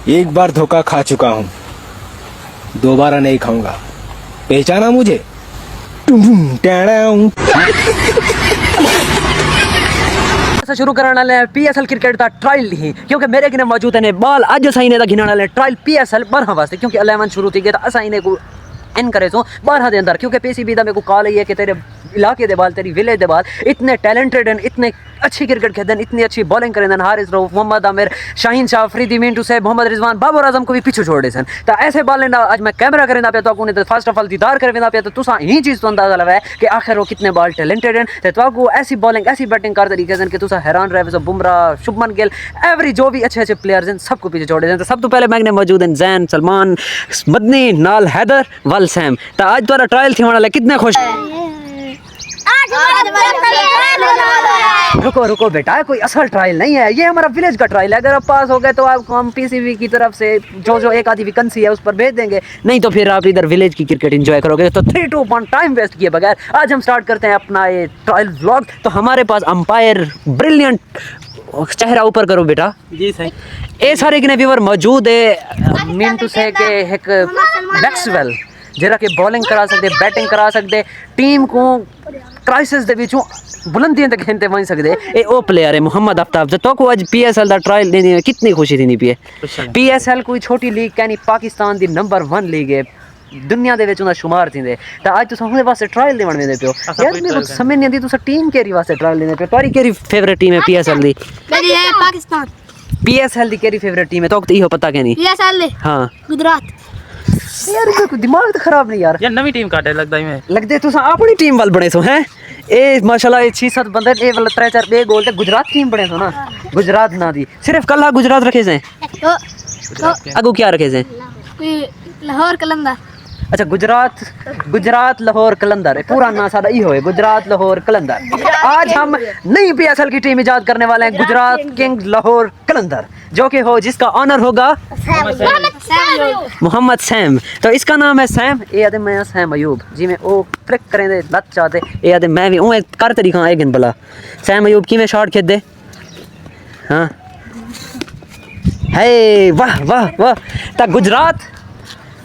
एक बार धोखा खा चुका हूँ, दोबारा नहीं खाऊंगा। पहचाना मुझे? शुरू करने वाले PSL क्रिकेट का ट्रायल ही, क्योंकि मेरे किने मौजूद है बॉल अज असाई ने घिनने वाले ट्रायल PSL 12 वास्ते, क्योंकि 11 शुरू थी गई तो असाई ने को इनकरेज हो 12 के अंदर, क्योंकि PCB दा मेरे को कॉल है कि तेरे इलाके दे बाल, तेरी विलेज दे बाल इतने टैलेंटेड हैं, इतने अच्छी क्रिकेट खेलते हैं, इतनी अच्छी बॉलिंग करें, हारिस रऊफ, मोहम्मद आमिर, शाहीन शाह, अफरीदी, मिंटू से, मोहम्मद रिजवान, बाबर आजम को भी पीछे छोड़ दे सन। तो ऐसे बॉलिंग आज मैं कैमरा करेंदा पे तो तो फर्स्ट ऑफ ऑल दीदार करेंदा पे तो तुसा ही चीज़ तो अंदाजा लगा है कि आखिर वो कितने बॉल टैलेंटेड हैं। तो ऐसी बॉलिंग ऐसी बैटिंग कर तरीके से कि तुसा हैरान रहे। सो बुमराह, शुभमन गिल, एवरी जो भी अच्छे अच्छे प्लेयर्स हैं सबको पीछे छोड़ दे। तो सब तो पहले मैंने मौजूद हैं जैन, सलमान, मदनी, नाल, हैदर, वल, सैम। तो आज तुम्हारा ट्रायल थी वाला कितने खुश? रुको रुको बेटा, कोई असल ट्रायल नहीं है, ये हमारा विलेज का ट्रायल है। अगर आप पास हो गए तो आपको हम PCB की तरफ से जो एक आधी वैकेंसी है उस पर भेज देंगे, नहीं तो फिर आप इधर विलेज की क्रिकेट एंजॉय करोगे। तो 3-2 टाइम वेस्ट किए बगैर आज हम स्टार्ट करते हैं अपना ये ट्रायल व्लॉग। तो हमारे पास अंपायर ब्रिलियंट, चेहरा ऊपर करो बेटा जी सही, ये सारे किने व्यूअर मौजूद है। मिंटू से के एक मैक्सवेल जरा के बॉलिंग करा सकते, बैटिंग करा सकते, टीम को क्राइसिस दे विचों बुलंदियां तक खेलते वहीं सकते। ए ओ प्लेयर है मोहम्मद आफ्ताब। तो को आज PSL दा ट्रायल देने में कितनी खुशी थी। नहीं PSL कोई छोटी लीग कहनी, पाकिस्तान दी नंबर 1 लीग है, दुनिया दे विच उदा शुमार थींदे। तो आज तुस हमदे वास्ते ट्रायल देवन वेंदे पियो यार, मेरे को समझ नहीं आंदी तुस टीम केरी वास्ते ट्रायल देने पियो। तुम्हारी केरी फेवरेट टीम है PSL दी? मेरी है पाकिस्तान। PSL दी केरी फेवरेट टीम है तो इहो पता के नहीं? PSL दे हां गुजरात। यार मेरे को दिमाग तो खराब नहीं यार नवी टीम काटे लगदा है लगदे तुस अपनी टीम वाल बने सो हैं। ए माशाल्लाह 6-7 बंदे ए वाला 3-4 बे गोल ते गुजरात टीम बने सो ना। गुजरात ना दी सिर्फ कल्ला गुजरात रखे से अगू क्या रखे से? लाहौर कलंदर। अच्छा गुजरात लाहौर कलंदर पूरा ना सारा ही होए, गुजरात लाहौर कलंदर। आज हम नई PSL की टीम इजाद करने वाले हैं, गुजरात किंग लाहौर कलंदर, जो कि हो जिसका ऑनर होगा मोहम्मद सैम। तो इसका नाम है सैम। ये आदे मैं सैम अयूब जी में ओ फ्लिक करें दे लत चाहते ये आदे मैं भी ओ कर तरीका है गन भला सैम अयूब की में शॉट खेद दे। हाँ हे वाह वाह वाह। तो गुजरात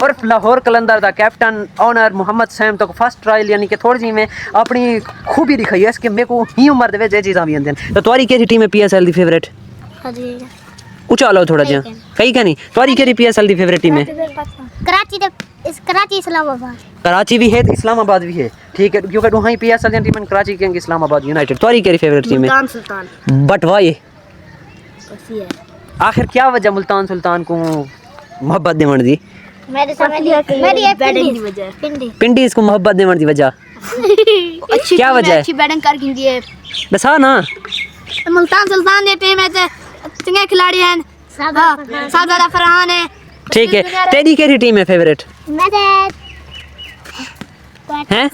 और लाहौर कलंदर दा कैप्टन ऑनर मोहम्मद सैम तो फर्स्ट ट्रायल यानी कि थोड़ी जी में अपनी खूबी दिखाई है इसके मेरे को ही उम्र दे विच चीज़ां भी आंदियां। तो तुम्हारी केड़ी टीम है PSL दी फेवरेट? ऊंचा लो थोड़ा जिहा कही क्या नहीं। तुम्हारी केड़ी PSL दी फेवरेट टीम है? कराची इस्लामाबाद। कराची भी है, इस्लामाबाद भी है, ठीक है, क्योंकि दो ही PSL दी team Karachi king Islamabad United. तुम्हारी केड़ी फेवरेट टीम है? मुल्तान सुल्तान। बट वाई आखिर क्या वजह मुल्तान सुल्तान को मोहब्बत देवन दी? मेरी बैटिंग की वजह, पिंडी इसको मोहब्बत देवन दी वजह अच्छी क्या वजह है? अच्छी बैटिंग कर गिंदी है बसा ना। मुल्तान सुल्तान दी टीम है ते चंगे खिलाड़ी हैं, सादा फरहान है, ठीक है। तेरी केड़ी टीम है फेवरेट? हैं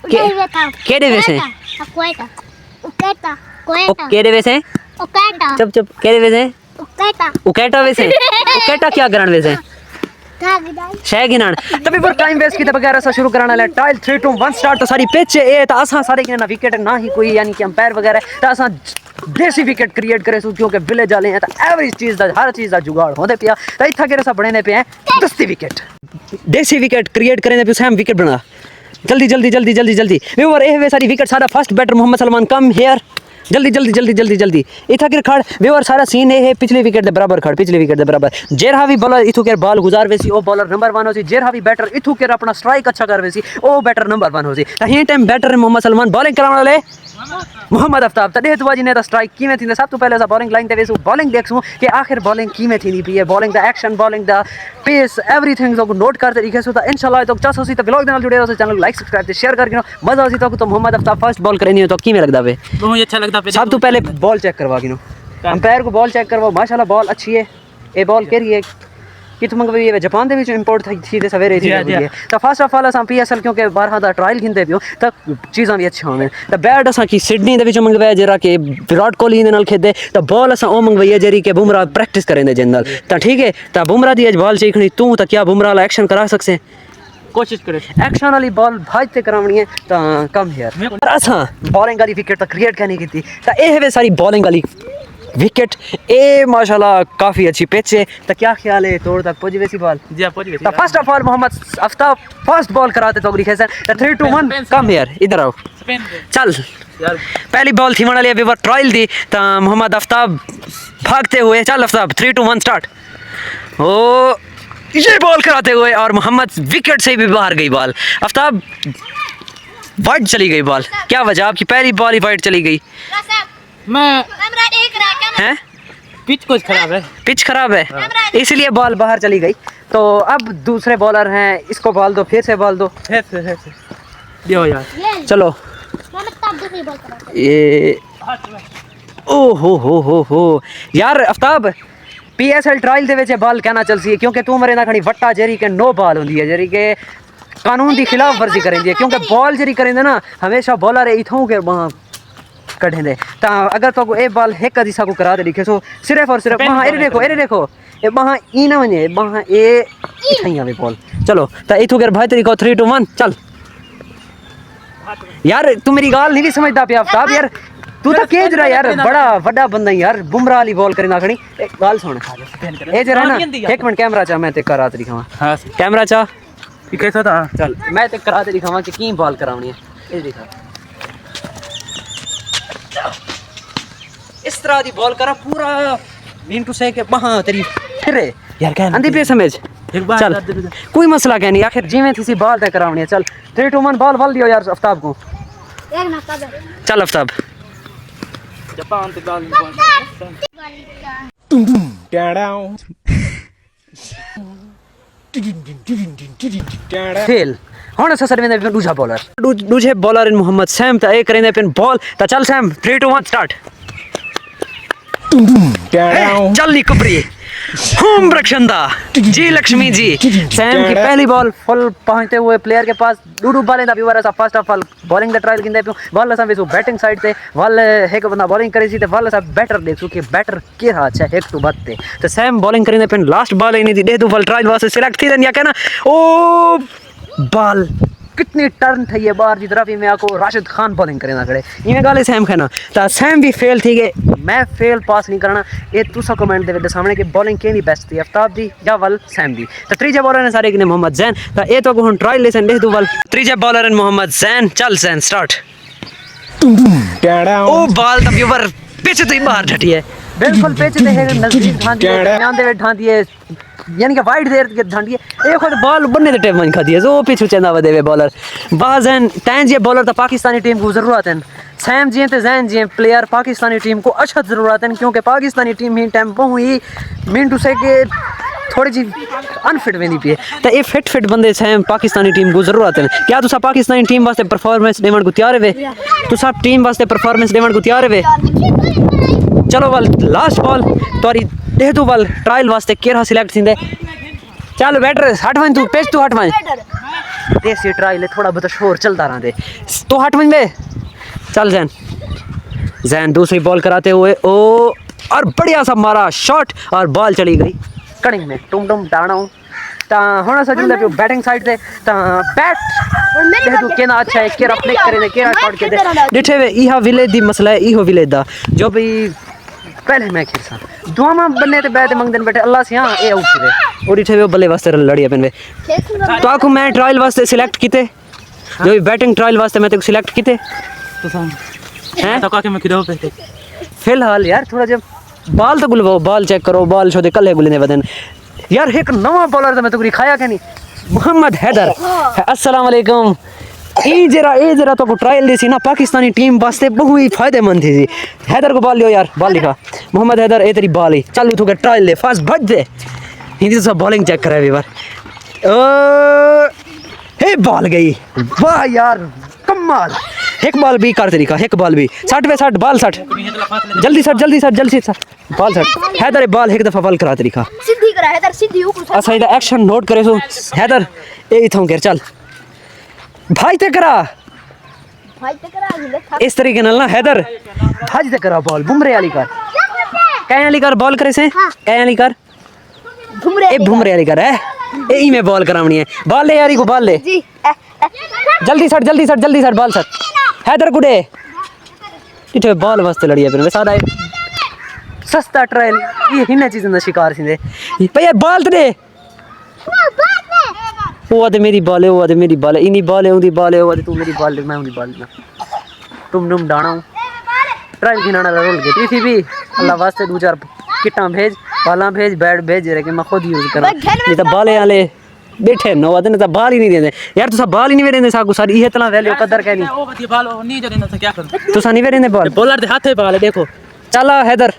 केड़े वैसे केड़े वैसे चुप चुप केड़े वैसे उकेटा वैसे उकेटा क्या करन वैसे शह गिनान। तभी पर टाइम वेस्ट किए बगैर ऐसा शुरू कराने वाला ट्रायल 3-2-1 स्टार्ट। तो सारी पिच है तो असा सारे के ना विकेट ना ही कोई यानी कि अंपायर वगैरह तो असा देसी विकेट क्रिएट करे सो, क्योंकि विलेज वाले हैं तो एवरी चीज़ दा हर चीज़ दा जुगाड़ होंदे पिया। तो इत्था के बने पे हैं दस्ती विकेट, देसी विकेट क्रिएट करें पे सैम विकेट बना जल्दी जल्दी जल्दी जल्दी जल्दी व्यूअर ए वे सारी विकेट सारा फर्स्ट बैटर मोहम्मद सलमान कम हेयर जल्दी जल्दी जल्दी जल्दी जल्दी इथा के खड़ व्यूअर सारा सीन है पिछले विकेट दे बराबर खड़, पिछले विकेट दे बराबर जेरहा भी बॉलर इथु के बॉल गुजार वेसी ओ बॉलर नंबर 1 होसी, जेरहा भी बैटर इथु के अपना स्ट्राइक अच्छा कर वेसी ओ बैटर नंबर 1 होसी। त ही time batter Mohammad Salman bowling कराने वाले मोहम्मद आफ्ताब। त देख तुवाजी ने त स्ट्राइक कीमे थी सब तो पहले सा बॉलिंग लाइन ते वेसु बॉलिंग देखसु कि आखिर बॉलिंग कीमे थी पी है, बॉलिंग दा एक्शन, बॉलिंग दा पेस, एवरीथिंग तो नोट कर तरीके से। तो इंशाल्लाह तो चास होसी तो व्लॉग दे नाल जुड़े रहो, चैनल लाइक सब्सक्राइब ते शेयर करके मजा होसी तो मोहम्मद आफ्ताब फर्स्ट बॉल करनी हो तो कीमे लगदा वे? बहुत अच्छा लगता है। सब तो पहले बॉल चेक करवा गिनो, अंपायर को बॉल चेक करवाओ। माशाल्लाह बॉल अच्छी है, ये बॉल केरी है कि तुम मंगवाई है जापान दे विच इंपोर्ट थी ते सवेरे थी। तो फर्स्ट ऑफ ऑल असां PSL क्योंकि 12 दा ट्रायल खिंदे पियो तो चीज़ां भी अच्छी होवे। तो बैट असां की सिडनी दे विच मंगवाया जरा के विराट कोहली दे नाल खेदे, तो बॉल असां ओ मंगवाई है जरी के बुमराह प्रैक्टिस करेंदे जनरल। तो ठीक है, तो बुमराह दी आज बॉल चीखनी तू तो क्या बुमराह ला एक्शन करा सकसे? कोशिश करे एक्शन वाली बॉल भाज ते करावनी है तो कम हियर अच्छा बॉलिंग वाली विकेट तो क्रिएट करनी की थी तो ये है सारी बॉलिंग वाली विकेट ए माशाल्लाह काफी अच्छी पिच है तो क्या ख्याल है तोड़ तक पहुंची वैसी बॉल जी पहुंच गए तो first of all Mohammad Aftab first ball कराते तो लिखे सर 3 2 1 कम हियर इधर आओ चल यार पहली बॉल थी वाली अभी बार ट्रायल दी तो मोहम्मद आफ्ताब भागते हुए चल आफ्ताब 3 2 1 स्टार्ट ओ ये बॉल कराते हुए और मोहम्मद विकेट से भी बाहर गई बॉल आफ्ताब वाइड चली गई बॉल क्या वजह आपकी पहली बॉल ही वाइड चली गई मैं हैं पिच कुछ खराब है पिच खराब है इसलिए बॉल बाहर चली गई तो अब दूसरे बॉलर हैं इसको बॉल दो फिर से बॉल दो है दियो यार चलो ये ओ हो यार आफ्ताब पीएसएल ट्रायल दे विच बॉल कहना चल सी क्योंकि तू मरे ना खड़ी वट्टा जेरी के नो बॉल होंदी है जेरी के कानून की खिलाफ वर्जी करेंदी है क्योंकि बॉल जेरी करेंदे ना हमेशा बॉलर इथों के वहां कढ़ेंदे ता अगर तो ए बॉल एक दिशा को करा दे लिखे सो सिर्फ और सिर्फ वहां ए देखो ए वहां ई ना वने वहां ए इथई आवे बॉल चलो ता इथो के भाई तरीको 3 2 1 चल यार तू मेरी गाल नहीं भी समझदा पे आफ्ताब यार तू तो केज रहा यार बड़ा बड़ा बंदा यार बुमराह वाली बॉल करे ना खड़ी एक गाल सुन ए जरा ना एक मिनट कैमरा चा मैं ते करा ते दिखावा हां कैमरा चा ये कैसा था चल मैं ते करा ते दिखावा कि की बॉल करावनी है ए दिखा इस तरह दी बॉल करा पूरा मिनटू से के वहां तेरी फिर यार क्या अंधी पे समझ एक बार चल कोई मसला क्या नहीं आखिर जिवें थी सी बॉल तय करावनी है चल 3 2 1 बॉल दियो यार आफ्ताब को चल आफ्ताब जापान ते बॉल फेल ਹੁਣ ਅਸਾਂ ਸਰਵੇਂ ਦੇ ਦੂਜਾ ਬੋਲਰ ਦੂਜੇ ਬੋਲਰ ਇਨ ਮੁਹੰਮਦ ਸੈਮ ਤਾਂ ਇਹ ਕਰਿੰਦੇ ਪਿੰ ਬੋਲ ਤਾਂ ਚੱਲ ਸੈਮ 3 2 1 ਸਟਾਰਟ चल नी कुबरी होम रक्षंदा जी लक्ष्मी जी सैम की पहली बॉल फुल पहुंचते हुए प्लेयर के पास डूडू बाले दा व्यूअर असा फर्स्ट ऑफ ऑल बॉलिंग दा ट्रायल किंदे पियो बॉल असा वेसो बैटिंग साइड ते बॉल एक बंदा बॉलिंग करी सी ते बॉल असा बैटर देखो कि बैटर केरा अच्छा एक तो बात ते सैम बॉलिंग करिंदे पिन लास्ट बॉल इनी दी दे दो बॉल ट्रायल वास्ते सिलेक्ट थी या कहना ओ बॉल कितनी टर्न थी ये बार की तरफ ही मैं आपको राशिद खान बॉलिंग करे ना खड़े इवें गाले सैम खाना तो सैम भी फेल थी गए मैं फेल पास नहीं करना ये तुसा कमेंट दे सामने कि बॉलिंग केनी बेस्ट थी आफ्ताब दी या वल सैम दी तो त्रीजे बॉलर ने सारे ने मोहम्मद जैन तो ये तो हुन ट्रायल लेसन देख दो वल त्रीजे बॉलर ने मोहम्मद जैन चल जैन स्टार्ट ओ बॉल द व्यूअर पिच तो बाहर ढटी है बिल्कुल पिच दे है नजदीक ढांदी है ध्यान दे ढांदी है यानी कि वाइड देर के ढांडी है एक खुद बॉल बनने दे टाइम मन खाती है जो पिच चंदा वदे वे बॉलर बाजन तैन जे बॉलर तो पाकिस्तानी टीम को जरूरत है सैम जी ते जैन जी प्लेयर पाकिस्तानी टीम को अच्छा जरूरत है क्योंकि पाकिस्तानी टीम ही टाइम बहु ही मिनटू से के थोड़ी जी अनफिट वेंदी पी तो ये फिट बंदे सैम पाकिस्तानी टीम को जरूरत है क्या तुसा पाकिस्तानी टीम वास्ते परफॉर्मेंस देवन को तैयार है तुसा टीम वास्ते परफॉर्मेंस देवन को तैयार है चलो वल लास्ट बॉल तोरी दे दो बॉल ट्रायल वास्ते केरा सिलेक्ट थिंदे चल बैटर हट वन तू पेच तू हट वन देसी ट्रायल है थोड़ा बहुत शोर चलता रहंदे तो हट वन में चल जैन जैन दूसरी बॉल कराते हुए ओ और बढ़िया सा मारा शॉट और बॉल चली गई कड़िंग में टुम टुम डाणो ता होना सजल पे बैटिंग साइड से ता बैट दे दो केना अच्छा है केरा फ्लिक करे केरा शॉट के दे डिठे वे इहा विलेज दी मसला है इहो विलेज दा जो भी पहले मैं खेलसा दुआमा बन्ने ते बैट मंगदन बैठे अल्लाह से हां ए आउट करे और इठे वे बल्ले वास्ते लड़ी अपन वे तो आपको मैं ट्रायल वास्ते सिलेक्ट कीते जो भी बैटिंग ट्रायल वास्ते मैं ते सिलेक्ट कीते तो सन हैं तो का के मैं किदो पे फिलहाल यार थोड़ा जब बॉल तो गुलवाओ बॉल चेक करो बॉल छो दे कल्ले गुलने वदन यार एक नवा बॉलर तो मैं तो खाया के नहीं मोहम्मद हैदर अस्सलाम वालेकुम ए जरा तो को ट्रायल देसी ना पाकिस्तानी टीम वास्ते बहुत ही फायदेमंद थी हैदर को बॉल लियो यार बॉल लिखा मोहम्मद हैदर ए तेरी बॉल ही चल तू के ट्रायल ले फास्ट भज दे हिंदी से बॉलिंग चेक करे बार ओ हे बॉल गई वाह यार कमाल एक बॉल भी कर तरीका एक बॉल भी 60 पे 60 बॉल 60 जल्दी सट बॉल 60 हैदर बॉल एक दफा बॉल करा तरीका सीधी करा हैदर सीधी ऊपर अच्छा इधर एक्शन नोट करे सो हैदर ए इथों कर चल भाई ते करा इस तरीके नाल ना हैदर भाई ते करा बॉल बुमरे वाली कर कहीं वाली कर बॉल करे से कहीं वाली कर बुमरे वाली कर है ए ई में बॉल करावनी है बॉल ले यारी को बॉल ले जी जल्दी सट बॉल सट हैदर गुडे इठे बॉल वास्ते लड़िया फिर सादा सस्ता ट्रायल ये हिना चीज़ का शिकार सिंदे भैया बॉल तो दे वो आदे मेरी बॉल है वो आदे मेरी बॉल है इनी बॉल है उदी बॉल है वो आदे तू मेरी बॉल मैं उदी बॉल ना तुम डाणा ट्रायल खिलाना रोल के थी भी अल्लाह वास्ते दो चार किट्टा भेज बाला भेज बैट भेज रे कि मैं खुद यूज करा नहीं तो बाले वाले बैठे नो आदे ने तो बाल ही नहीं देंदे यार तू सब बाल ही नहीं देंदे साकू सारी ये इतना वैल्यू कदर कहनी ओ बती बाल नहीं जो देना था क्या करूं तू सा नहीं देंदे बॉल बॉलर दे हाथे बाल है देखो चला हैदर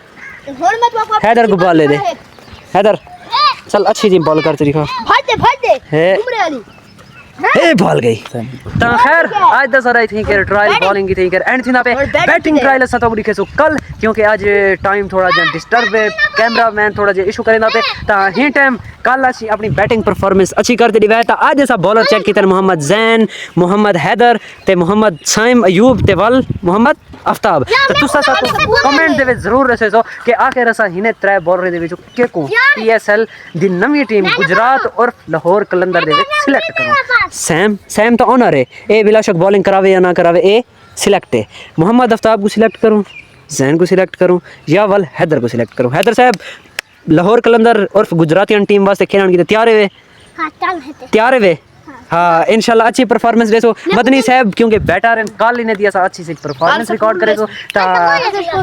होड़ मत वापस हैदर को बॉल ले दे हैदर चल अच्छी जी बॉल कर तरीका भर दे है घूमरे वाली ए बॉल गई ता खैर आज दस रही थी कि ट्रायल बॉलिंग की थी कि एंड थी ना पे बैटिंग ट्रायल असा तो दिखे सो कल क्योंकि आज टाइम थोड़ा जा डिस्टर्ब है कैमरामैन थोड़ा जा इशू करे ना पे ता ही टाइम कल अच्छी अपनी बैटिंग परफॉर्मेंस अच्छी करते दिवाया ता आज ऐसा बॉलर चेक किया मोहम्मद जैन मोहम्मद हैदर ते मोहम्मद साइम अयूब ते वल मोहम्मद आफ्ताब तो तुसा सा कमेंट दे जरूर रसे सो कि आखिर असा हिने त्रै बॉलर दे विच के को पीएसएल दी नवी टीम गुजरात और लाहौर कलंदर दे विच सिलेक्ट करो सैम तो ऑनर है ए बिलाशक बॉलिंग करावे या ना करावे ए सिलेक्ट है मोहम्मद आफ्ताब को सिलेक्ट करूं जैन को सिलेक्ट करूं या वल हैदर को सिलेक्ट करूं हैदर साहब लाहौर कलंदर और गुजरातियन टीम वास्ते खेलने की तैयार है हां चल है तैयार है हाँ इंशाल्लाह अच्छी परफॉर्मेंस दे सो मदनी साहब क्योंकि बैटर हैं कल ने दिया सा अच्छी सी परफॉर्मेंस रिकॉर्ड करे सो ता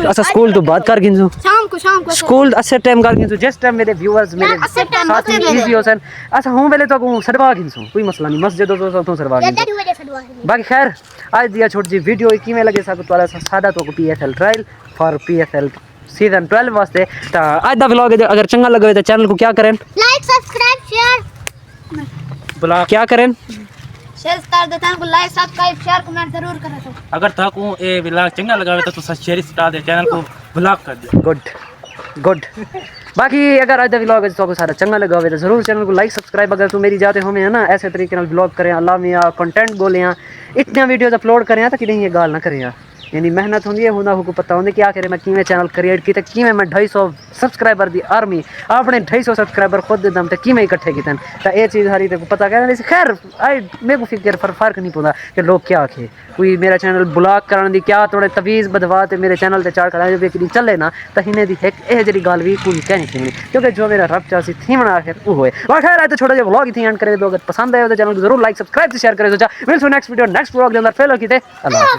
अच्छा स्कूल तो बात कर गिनसो शाम को स्कूल अच्छे टाइम कर गिनसो जिस टाइम मेरे व्यूअर्स मेरे साथी इजी होसन अच्छा हूं पहले तो को सरवा गिनसो कोई मसला नहीं मस्जिद तो सरवा गिनसो बाकी खैर आज दिया छोटी जी वीडियो किवें लगे सा तो सादा तो PSL trial for PSL season 12 वास्ते ता आज दा व्लॉग अगर चंगा लगे तो चैनल को क्या करें लाइक सब्सक्राइब शेयर बुला क्या करें शेयर कर देते हैं को लाइक सब्सक्राइब शेयर कमेंट जरूर करें तो अगर ताकू ए ब्लॉग चंगा लगावे तो तू शेयर स्टार दे चैनल को ब्लॉग कर दे गुड बाकी अगर आज दा व्लॉग तो सारा चंगा लगा हो तो जरूर चैनल को लाइक सब्सक्राइब अगर तू मेरी जाते हो में है ना ऐसे तरीके नाल व्लॉग करें अल्लाह मियां कंटेंट बोले इतने वीडियोस अपलोड करें तो कि नहीं ये गाल ना करें यानी मेहनत होंगी होना को पता होंगे क्या करे मैं किवें चैनल क्रिएट किया किवें मैं 250 सब्सक्राइबर दी आर्मी अपने 250 सब्सक्राइबर खुद दे दम ते किवें इकट्ठे कितन तो ये चीज़ सारी ते पता कहने खैर आई मेरे को फिक्र फर्क नहीं पौंदा कि लोग क्या आखे कोई मेरा चैनल ब्लॉक कराने दी क्या थोड़े तवीज़ बदवा ते मेरे चैनल ते चार करा जो कि चले ना तो हिने दी एक यह जी गल भी कोई कहनी चाहिए क्योंकि जो मेरा रब चासी थी मना आखिर वो होए और खैर आज तो छोटा जो व्लॉग थी एंड करे दो अगर पसंद आए तो चैनल को जरूर लाइक सब्सक्राइब शेयर करे तो मिलते नेक्स्ट वीडियो नेक्स्ट व्लॉग के अंदर फेलो की थे अल्लाह